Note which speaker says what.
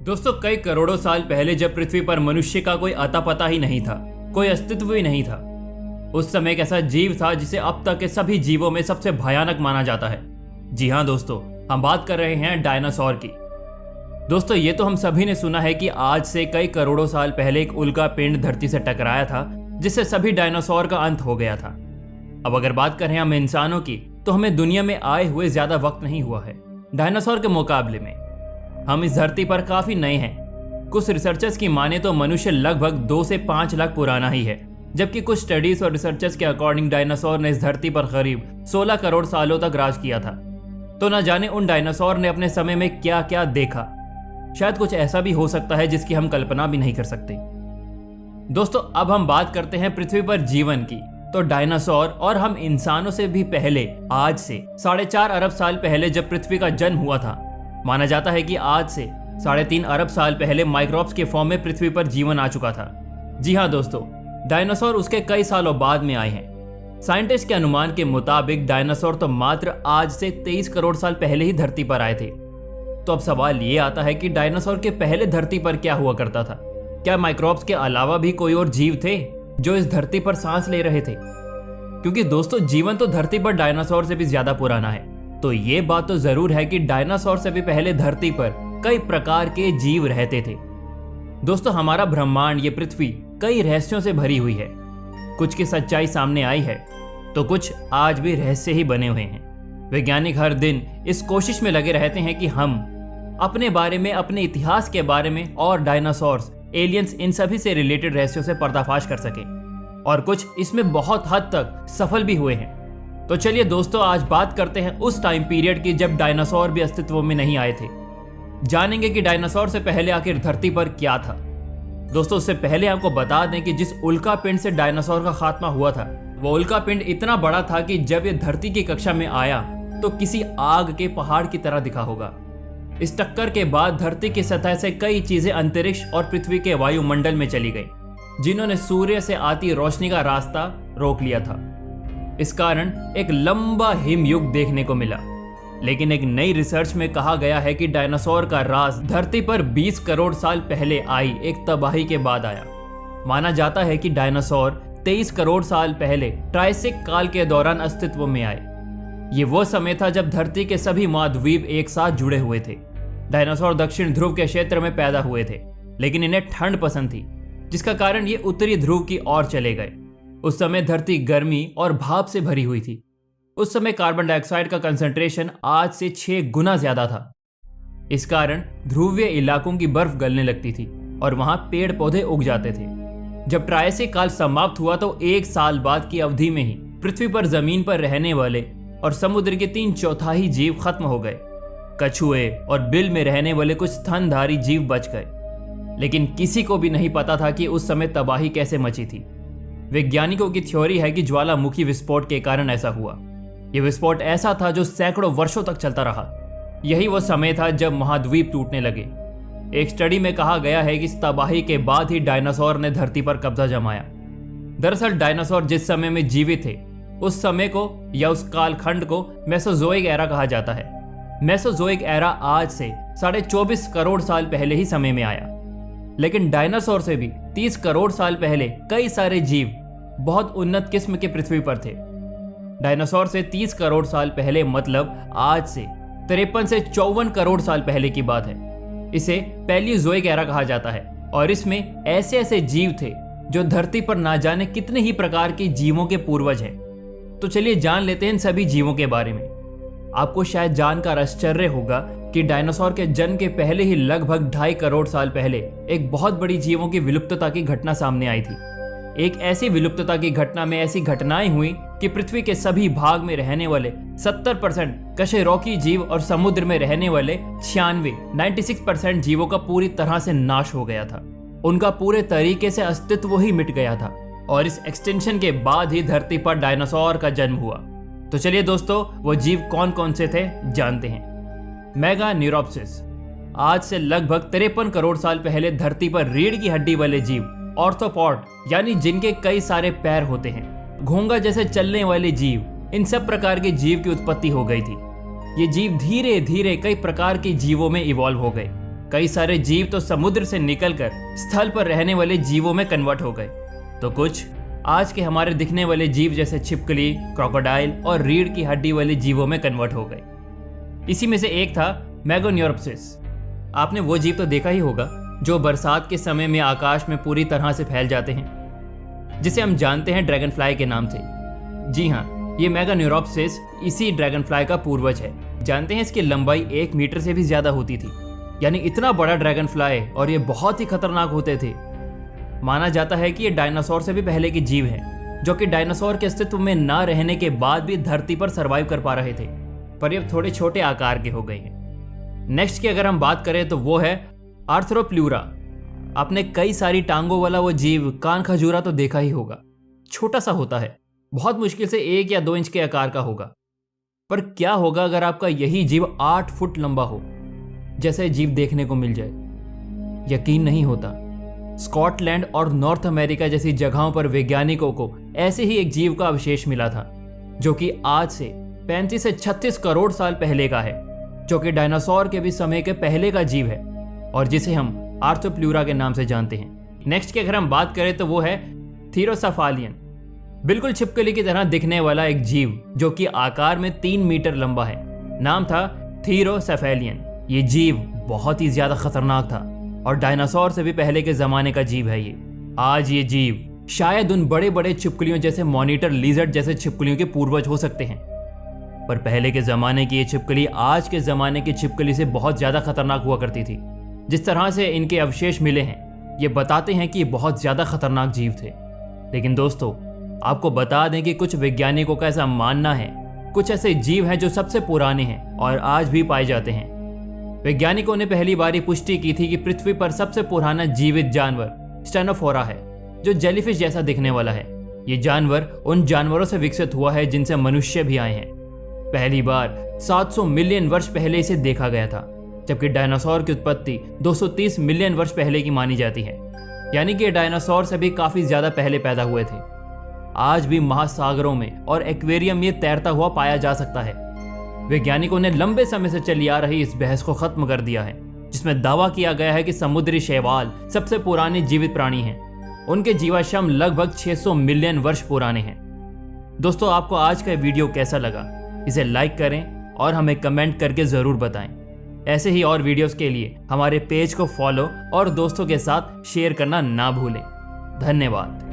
Speaker 1: दोस्तों, कई करोड़ों साल पहले जब पृथ्वी पर मनुष्य का कोई अता पता ही नहीं था, कोई अस्तित्व ही नहीं था, उस समय एक ऐसा जीव था जिसे अब तक के सभी जीवों में सबसे भयानक माना जाता है। जी हाँ दोस्तों, हम बात कर रहे हैं डायनासोर की। दोस्तों, ये तो हम सभी ने सुना है कि आज से कई करोड़ों साल पहले एक उल्का पिंड धरती से टकराया था, जिससे सभी डायनासोर का अंत हो गया था। अब अगर बात करें हम इंसानों की, तो हमें दुनिया में आए हुए ज्यादा वक्त नहीं हुआ है डायनासोर के मुकाबले में। हम इस धरती पर काफी नए हैं। कुछ रिसर्चर्स की माने तो मनुष्य लगभग 2 से 5 लाख पुराना ही है, जबकि कुछ स्टडीज और रिसर्चर्स के अकॉर्डिंग डायनासोर ने इस धरती पर करीब 16 करोड़ सालों तक राज किया था। तो न जाने उन डायनासोर ने अपने समय में क्या क्या देखा। शायद कुछ ऐसा भी हो सकता है जिसकी हम कल्पना भी नहीं कर सकते। दोस्तों, अब हम बात करते हैं पृथ्वी पर जीवन की। तो डायनासोर और हम इंसानों से भी पहले, आज से 4.5 अरब साल पहले जब पृथ्वी का जन्म हुआ था, माना जाता है कि आज से 3.5 अरब साल पहले माइक्रोब्स के फॉर्म में पृथ्वी पर जीवन आ चुका था। जी हाँ दोस्तों, डायनासोर उसके कई सालों बाद में आए हैं। साइंटिस्ट के अनुमान के मुताबिक डायनासोर तो मात्र आज से 23 करोड़ साल पहले ही धरती पर आए थे। तो अब सवाल ये आता है कि डायनासोर के पहले धरती पर क्या हुआ करता था? क्या माइक्रोब्स के अलावा भी कोई और जीव थे जो इस धरती पर सांस ले रहे थे? क्योंकि दोस्तों, जीवन तो धरती पर डायनासोर से भी ज्यादा पुराना है। तो ये बात तो जरूर है कि डायनासोर से भी पहले धरती पर कई प्रकार के जीव रहते थे। दोस्तों, हमारा ब्रह्मांड, ये पृथ्वी कई रहस्यों से भरी हुई है। कुछ की सच्चाई सामने आई है, तो कुछ आज भी रहस्य ही बने हुए हैं। वैज्ञानिक हर दिन इस कोशिश में लगे रहते हैं कि हम अपने बारे में, अपने इतिहास के बारे में और डायनासोर्स, एलियंस, इन सभी से रिलेटेड रहस्यों से पर्दाफाश कर सके। और कुछ इसमें बहुत हद तक सफल भी हुए हैं। तो चलिए दोस्तों, आज बात करते हैं उस टाइम पीरियड की जब डायनासोर भी अस्तित्व में नहीं आए थे। जानेंगे कि डायनासोर से पहले आखिर धरती पर क्या था। दोस्तों, उससे पहले आपको बता दें कि जिस उल्का पिंड से डायनासोर का खात्मा हुआ था, वो उल्का पिंड इतना बड़ा था कि जब ये धरती की कक्षा में आया तो किसी आग के पहाड़ की तरह दिखा होगा। इस टक्कर के बाद धरती की सतह से कई चीजें अंतरिक्ष और पृथ्वी के वायुमंडल में चली गई, जिन्होंने सूर्य से आती रोशनी का रास्ता रोक लिया था। इस कारण एक लंबा हिमयुग देखने को मिला। लेकिन एक नई रिसर्च में कहा गया है कि डायनासोर का राज धरती पर 20 करोड़ साल पहले आई एक तबाही के बाद आया। माना जाता है कि डायनासोर 23 करोड़ साल पहले ट्राइसिक काल के दौरान अस्तित्व में आए। ये वो समय था जब धरती के सभी महाद्वीप एक साथ जुड़े हुए थे। डायनासोर दक्षिण ध्रुव के क्षेत्र में पैदा हुए थे, लेकिन इन्हें ठंड पसंद थी, जिसका कारण ये उत्तरी ध्रुव की ओर चले गए। उस समय धरती गर्मी और भाप से भरी हुई थी। उस समय कार्बन डाइऑक्साइड का कंसंट्रेशन आज से 6 गुना ज्यादा था। इस कारण ध्रुवीय इलाकों की बर्फ गलने लगती थी और वहां पेड़ पौधे उग जाते थे। जब ट्रायसिक काल समाप्त हुआ तो 1 साल बाद की अवधि में ही पृथ्वी पर जमीन पर रहने वाले और समुद्र के 3/4 जीव खत्म हो गए। कछुए और बिल में रहने वाले कुछ स्तनधारी जीव बच गए। लेकिन किसी को भी नहीं पता था कि उस समय तबाही कैसे मची थी। वैज्ञानिकों की थ्योरी है कि ज्वालामुखी विस्फोट के कारण ऐसा हुआ। यह विस्फोट ऐसा था जो सैकड़ों वर्षों तक चलता रहा। यही वो समय था जब महाद्वीप टूटने लगे। एक स्टडी में कहा गया है कि इस तबाही के बाद ही डायनासोर ने धरती पर कब्जा जमाया। दरअसल डायनासोर जिस समय में जीवित थे, उस समय को या उस कालखंड को मेसोजोइक एरा कहा जाता है। मेसोजोइक एरा आज से 24.5 करोड़ साल पहले ही समय में आया। लेकिन डायनासोर से भी 30 करोड़ साल पहले कई सारे जीव बहुत उन्नत किस्म के पृथ्वी पर थे। डायनासोर से 30 करोड़ साल पहले मतलब आज से 53 से 54 करोड़ साल पहले की बात है। इसे पैलियोजोइक एरा कहा जाता है और इसमें ऐसे ऐसे जीव थे जो धरती पर ना जाने कितने ही प्रकार के जीवों के पूर्वज हैं। तो चलिए जान लेते हैं इन सभी जीवों के बारे में। आपको शायद जानकर आश्चर्य होगा कि डायनासोर के जन्म के पहले ही लगभग 2.5 करोड़ साल पहले एक बहुत बड़ी जीवों की विलुप्तता की घटना सामने आई थी। एक ऐसी विलुप्तता की घटना में ऐसी घटनाएं हुई कि पृथ्वी के सभी भाग में रहने वाले 70% कशेरुकी जीव और समुद्र में रहने वाले 96% जीवों का पूरी तरह से नाश हो गया था। उनका पूरे तरीके से अस्तित्व ही मिट गया था। और इस एक्सटेंशन के बाद ही धरती पर डायनासोर का जन्म हुआ। तो चलिए दोस्तों, वो जीव कौन कौन से थे जानते हैं। मेगान्यूरोप्सिस आज से लगभग 53 करोड़ साल पहले धरती पर रीढ़ की हड्डी वाले जीव, ऑर्थोपॉड यानी जिनके कई सारे पैर होते हैं, घोंगा जैसे चलने वाले जीव, इन सब प्रकार के जीव की उत्पत्ति हो गई थी। ये जीव धीरे धीरे कई प्रकार के जीवों में इवॉल्व हो गए। कई सारे जीव तो समुद्र से निकलकर स्थल पर रहने वाले जीवों में कन्वर्ट हो गए, तो कुछ आज के हमारे दिखने वाले जीव जैसे छिपकली, क्रोकोडाइल और रीढ़ की हड्डी वाले जीवों में कन्वर्ट हो गए। इसी में से एक था मैगोन्यूरोप्सिस। आपने वो जीव तो देखा ही होगा जो बरसात के समय में आकाश में पूरी तरह से फैल जाते हैं, जिसे हम जानते हैं ड्रैगन फ्लाई के नाम से। जी हाँ, ये मैगोन्यूरोप्सिस इसी ड्रैगन फ्लाई का पूर्वज है। जानते हैं इसकी लंबाई 1 मीटर से भी ज्यादा होती थी, यानी इतना बड़ा ड्रैगन फ्लाई, और ये बहुत ही खतरनाक होते थे। माना जाता है कि ये डायनासोर से भी पहले के जीव हैं, जो कि डायनासोर के अस्तित्व में ना रहने के बाद भी धरती पर सरवाइव कर पा रहे थे, पर ये थोड़े छोटे आकार के हो गए हैं। नेक्स्ट की अगर हम बात करें तो वो है आर्थ्रोप्लूरा। आपने कई सारी टांगों वाला वो जीव कान खजूरा तो देखा ही होगा। छोटा सा होता है, बहुत मुश्किल से 1 या 2 इंच के आकार का होगा। पर क्या होगा अगर आपका यही जीव 8 फुट लंबा हो, जैसे जीव देखने को मिल जाए? यकीन नहीं होता। स्कॉटलैंड और नॉर्थ अमेरिका जैसी जगहों पर वैज्ञानिकों को ऐसे ही एक जीव का अवशेष मिला था, जो कि आज से 35 से 36 करोड़ साल पहले का है, जो कि डायनासोर के भी समय के पहले का जीव है और जिसे हम आर्थ्रोप्लूरा के नाम से जानते हैं। नेक्स्ट की अगर हम बात करें तो वो है थीरोसेफालियन। बिल्कुल छिपकली की तरह दिखने वाला एक जीव जो कि आकार में 3 मीटर लंबा है। नाम था थीरोसेफेलियन। ये जीव बहुत ही ज्यादा खतरनाक था और डायनासोर से भी पहले के जमाने का जीव है ये। आज ये जीव शायद उन बड़े बड़े छिपकलियों जैसे मॉनिटर लिजर्ड जैसे छिपकलियों के पूर्वज हो सकते हैं, पर पहले के जमाने की ये छिपकली आज के जमाने की छिपकली से बहुत ज्यादा खतरनाक हुआ करती थी। जिस तरह से इनके अवशेष मिले हैं, ये बताते हैं कि ये बहुत ज्यादा खतरनाक जीव थे। लेकिन दोस्तों, आपको बता दें कि कुछ वैज्ञानिकों का ऐसा मानना है, कुछ ऐसे जीव हैं जो सबसे पुराने हैं और आज भी पाए जाते हैं। वैज्ञानिकों ने पहली बार ये पुष्टि की थी कि पृथ्वी पर सबसे पुराना जीवित जानवर स्टेनोफोरा है, जो जेलीफिश जैसा दिखने वाला है। ये जानवर उन जानवरों से विकसित हुआ है जिनसे मनुष्य भी आए हैं। पहली बार 700 मिलियन वर्ष पहले इसे देखा गया था, जबकि डायनासोर की उत्पत्ति 230 मिलियन वर्ष पहले की मानी जाती है, यानी कि डायनासोर से भी काफी ज्यादा पहले पैदा हुए थे। आज भी महासागरों में और एक्वेरियम में तैरता हुआ पाया जा सकता है। वैज्ञानिकों ने लंबे समय से चली आ रही इस बहस को खत्म कर दिया है, जिसमें दावा किया गया है कि समुद्री शैवाल सबसे पुराने जीवित प्राणी हैं। उनके जीवाश्म लगभग 600 मिलियन वर्ष पुराने हैं। दोस्तों, आपको आज का वीडियो कैसा लगा? इसे लाइक करें और हमें कमेंट करके जरूर बताएं। ऐसे ही और वीडियोस के लिए हमारे पेज को फॉलो और दोस्तों के साथ शेयर करना ना भूलें। धन्यवाद।